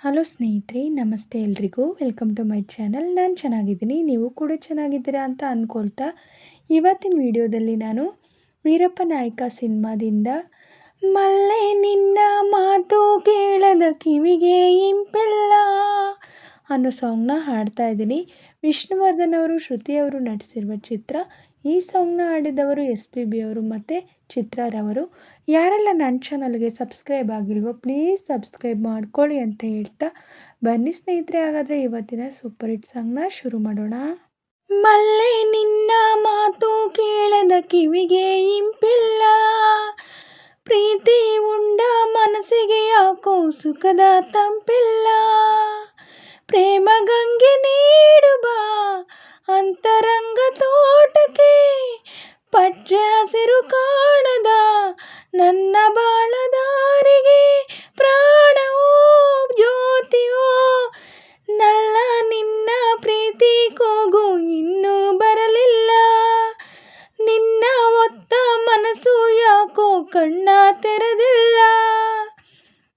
Hello ಸ್ನೇಹಿತರೆ, ನಮಸ್ತೆ ಎಲ್ರಿಗೂ. Welcome to my channel. ನಾನು ಚೆನ್ನಾಗಿದ್ದೀನಿ, ನೀವು ಕೂಡ ಚೆನ್ನಾಗಿದ್ದೀರಾ ಅಂತ ಅಂದ್ಕೊಳ್ತಾ ಇವತ್ತಿನ ವಿಡಿಯೋದಲ್ಲಿ ನಾನು ವೀರಪ್ಪ ನಾಯಕ ಸಿನಿಮಾದಿಂದ ಮಲ್ಲೆ ನಿನ್ನ ಮಾತು ಕೇಳದ ಕಿವಿಗೆ ಇಂಪಿಲ್ಲ ಅನ್ನೋ ಸಾಂಗ್ನ ಹಾಡ್ತಾ ಇದ್ದೀನಿ. ವಿಷ್ಣುವರ್ಧನ್ ಅವರು, ಶ್ರುತಿ ಅವರು ನಟಿಸಿರುವ ಚಿತ್ರ. ಈ ಸಾಂಗ್ನ ಹಾಡಿದವರು SPB ಅವರು ಮತ್ತು ಚಿತ್ರರವರು. ಯಾರೆಲ್ಲ ನನ್ನ ಚಾನಲ್ಗೆ ಸಬ್ಸ್ಕ್ರೈಬ್ ಆಗಿಲ್ವೋ ಪ್ಲೀಸ್ ಸಬ್ಸ್ಕ್ರೈಬ್ ಮಾಡ್ಕೊಳ್ಳಿ ಅಂತ ಹೇಳ್ತಾ ಬನ್ನಿ ಸ್ನೇಹಿತರೆ, ಹಾಗಾದರೆ ಇವತ್ತಿನ ಸೂಪರ್ ಹಿಟ್ ಸಾಂಗ್ನ ಶುರು ಮಾಡೋಣ. ಮಲ್ಲೆ ನಿನ್ನ ಮಾತು ಕೇಳದ ಕಿವಿಗೆ ಇಂಪಿಲ್ಲ, ಪ್ರೀತಿ ಉಂಡ ಮನಸ್ಸಿಗೆ ಯಾಕೋ ಸುಖದ ತಂಪಿಲ್ಲ, ಪ್ರೇಮ ಗಂಗೆ ನೀಡು ಬಾ ಅಂತರಂಗ ತೋಟಕ್ಕೆ, ಪಚ್ಚೆ ಹಸಿರು ಕಾಣದ ನನ್ನ ಬಾಳ ದಾರಿಗೆ, ಪ್ರಾಣವೋ ಜ್ಯೋತಿಯೋ ನಲ್ಲ ನಿನ್ನ ಪ್ರೀತಿ ಕೂಗು ಇನ್ನೂ ಬರಲಿಲ್ಲ, ನಿನ್ನ ಒತ್ತ ಮನಸ್ಸು ಯಾಕೋ ಕಣ್ಣ ತೆರೆದಿಲ್ಲ,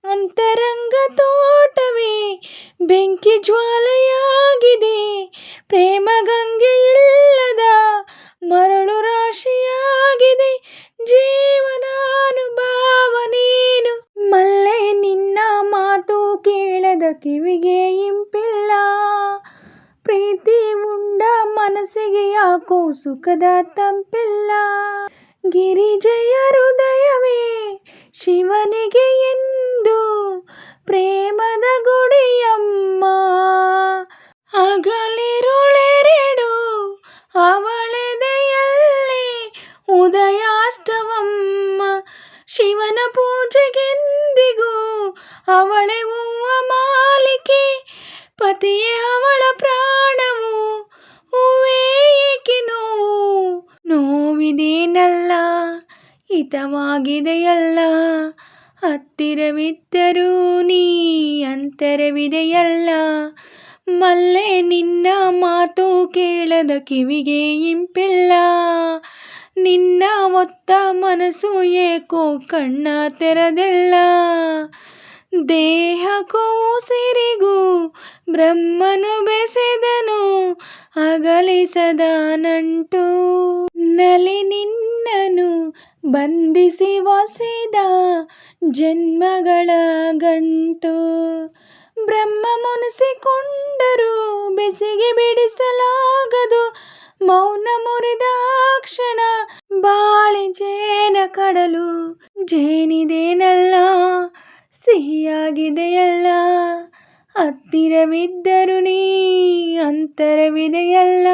ಅಂತರಂಗ ತೋಟವೇ ಬೆಂಕಿ ಜ್ವಾಲೆಯಾಗಿದೆ, ಪ್ರೇಮ ಗಂಗೆ ಇಲ್ಲದ ಮರಳು ರಾಶಿಯಾಗಿದೆ, ಜೀವನಾನುಭವ ನೀನು. ಮಲ್ಲೆ ನಿನ್ನ ಮಾತು ಕೇಳದ ಕಿವಿಗೆ ಇಂಪಿಲ್ಲ, ಪ್ರೀತಿ ಉಂಡ ಮನಸ್ಸಿಗೆ ಯಾಕೋ ಸುಖದ ತಂಪಿಲ್ಲ, ಗಿರಿಜಯ ಹೃದಯವೇ ಶಿವನಿಗೆ ಎಂದು ಪ್ರೇಮದ ಗುಡಿಯಮ್ಮ, ಹಗಲಿರುಳೆರಡು ಅವಳೆದೆಯಲ್ಲಿ ಉದಯಾಸ್ತವಮ್ಮ, ಶಿವನ ಪೂಜೆಗೆಂದಿಗೂ ಅವಳೆ ಹೂವ ಮಾಲಿಕೆ, ಪತಿಯೇ ಅವಳ ಪ್ರಾಣವು, ಹೂವೇ ಏಕೆ ನೋವು, ನೋವಿದೇನಲ್ಲ ಹಿತವಾಗಿದೆಯಲ್ಲ, ಹತ್ತಿರವಿದ್ದರೂ ನೀ ಅಂತರವಿದೆಯಲ್ಲ, ಮಲ್ಲೆ ನಿನ್ನ ಮಾತು ಕೇಳದ ಕಿವಿಗೆ ಇಂಪಿಲ್ಲ, ನಿನ್ನ ಒತ್ತ ಮನಸ್ಸು ಏಕೋ ಕಣ್ಣ ತೆರೆದಿಲ್ಲ, ದೇಹಕ್ಕೂ ಉಸಿರಿಗೂ ಬ್ರಹ್ಮನು ಬೆಸೆದನು ಅಗಲಿಸದ ನಂಟು, ನಲಿ ನಿನ್ನನು ಬಂಧಿಸಿ ಒಸೆದ ಜನ್ಮಗಳ ಗಂಟು, ಬ್ರಹ್ಮ ಮುನಿಸಿಕೊಂಡರೂ ಬೆಸಿಗೆ ಬಿಡಿಸಲಾಗದು, ಮೌನ ಮುರಿದ ಕ್ಷಣ ಬಾಳಿ ಜೇನ ಕಡಲು, ಜೇನಿದೇನಲ್ಲ ಸಿಹಿಯಾಗಿದೆಯಲ್ಲ, ಹತ್ತಿರವಿದ್ದರೂ ನೀ ಅಂತರವಿದೆಯಲ್ಲ,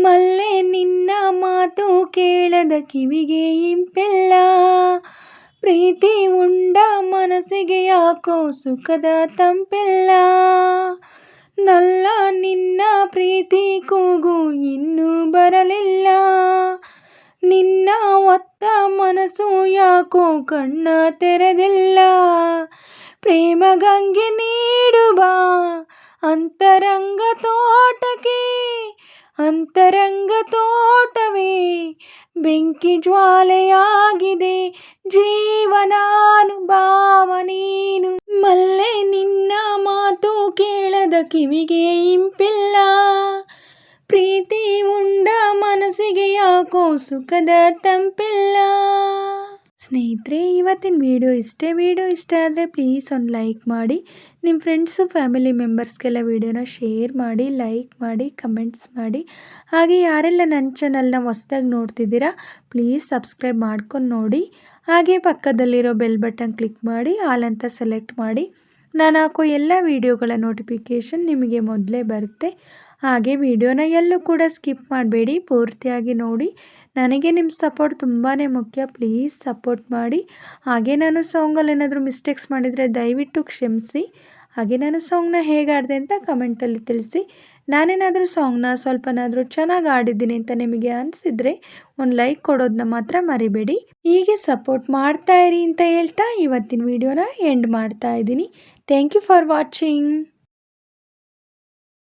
ಮಲ್ಲೆ ನಿನ್ನ ಮಾತು ಕೇಳದ ಕಿವಿಗೆ ಇಂಪಿಲ್ಲ, ಪ್ರೀತಿ ಉಂಡ ಮನಸ್ಸಿಗೆ ಯಾಕೋ ಸುಖದ ತಂಪಿಲ್ಲ, ನಲ್ಲ ನಿನ್ನ ಪ್ರೀತಿ ಕೂಗು ಇನ್ನೂ ಬರಲಿಲ್ಲ, ನಿನ್ನ ಒತ್ತ ಮನಸ್ಸು ಯಾಕೋ ಕಣ್ಣ ತೆರೆದಿಲ್ಲ, ಪ್ರೇಮ ಗಂಗೆ ನೀಡು ಬಾ ಅಂತರಂಗ ತೋಟಕ್ಕೆ, ಅಂತರಂಗ ತೋಟವೇ ಬೆಂಕಿ ಜ್ವಾಲೆಯಾಗಿದೆ, ಜೀವನಾನುಭವ ನೀನು. ಮಲ್ಲೆ ನಿನ್ನ ಮಾತು ಕೇಳದ ಕಿವಿಗೆ ಇಂಪಿಲ್ಲ, ಪ್ರೀತಿ ಉಂಡ ಮನಸ್ಸಿಗೆ ಯಾಕೋ ಸುಖದ ತಂಪಿಲ್ಲ. ಸ್ನೇಹಿತರೆ, ಇವತ್ತಿನ ವಿಡಿಯೋ ಇಷ್ಟೇ. ವಿಡಿಯೋ ಇಷ್ಟ ಆದರೆ ಪ್ಲೀಸ್ ಒಂದು ಲೈಕ್ ಮಾಡಿ, ನಿಮ್ಮ ಫ್ರೆಂಡ್ಸು ಫ್ಯಾಮಿಲಿ ಮೆಂಬರ್ಸ್ಗೆಲ್ಲ ವಿಡಿಯೋನ ಶೇರ್ ಮಾಡಿ, ಲೈಕ್ ಮಾಡಿ, ಕಮೆಂಟ್ಸ್ ಮಾಡಿ. ಹಾಗೆ ಯಾರೆಲ್ಲ ನನ್ನ ಚಾನಲ್ನ ಹೊಸ್ದಾಗಿ ನೋಡ್ತಿದ್ದೀರಾ ಪ್ಲೀಸ್ ಸಬ್ಸ್ಕ್ರೈಬ್ ಮಾಡ್ಕೊಂಡು ನೋಡಿ. ಹಾಗೆ ಪಕ್ಕದಲ್ಲಿರೋ ಬೆಲ್ ಬಟನ್ ಕ್ಲಿಕ್ ಮಾಡಿ ಆಲ್ ಅಂತ ಸೆಲೆಕ್ಟ್ ಮಾಡಿ, ನಾನು ಹಾಕೋ ಎಲ್ಲ ವಿಡಿಯೋಗಳ ನೋಟಿಫಿಕೇಷನ್ ನಿಮಗೆ ಮೊದಲೇ ಬರುತ್ತೆ. ಹಾಗೆ ವಿಡಿಯೋನ ಎಲ್ಲೂ ಕೂಡ ಸ್ಕಿಪ್ ಮಾಡಬೇಡಿ, ಪೂರ್ತಿಯಾಗಿ ನೋಡಿ. ನನಗೆ ನಿಮ್ಮ ಸಪೋರ್ಟ್ ತುಂಬಾ ಮುಖ್ಯ, ಪ್ಲೀಸ್ ಸಪೋರ್ಟ್ ಮಾಡಿ. ಹಾಗೆ ನಾನು ಸಾಂಗಲ್ಲಿ ಏನಾದರೂ ಮಿಸ್ಟೇಕ್ಸ್ ಮಾಡಿದರೆ ದಯವಿಟ್ಟು ಕ್ಷಮಿಸಿ. ಹಾಗೆ ನಾನು ಸಾಂಗ್ನ ಹೇಗೆ ಆಡಿದೆ ಅಂತ ಕಮೆಂಟಲ್ಲಿ ತಿಳಿಸಿ. ನಾನೇನಾದರೂ ಸಾಂಗ್ನ ಸ್ವಲ್ಪನಾದರೂ ಚೆನ್ನಾಗಿ ಆಡಿದ್ದೀನಿ ಅಂತ ನಿಮಗೆ ಅನಿಸಿದರೆ ಒಂದು ಲೈಕ್ ಕೊಡೋದನ್ನ ಮಾತ್ರ ಮರಿಬೇಡಿ. ಹೀಗೆ ಸಪೋರ್ಟ್ ಮಾಡ್ತಾ ಇರಿ ಅಂತ ಹೇಳ್ತಾ ಇವತ್ತಿನ ವಿಡಿಯೋನ ಎಂಡ್ ಮಾಡ್ತಾ ಇದ್ದೀನಿ. Thank you for watching.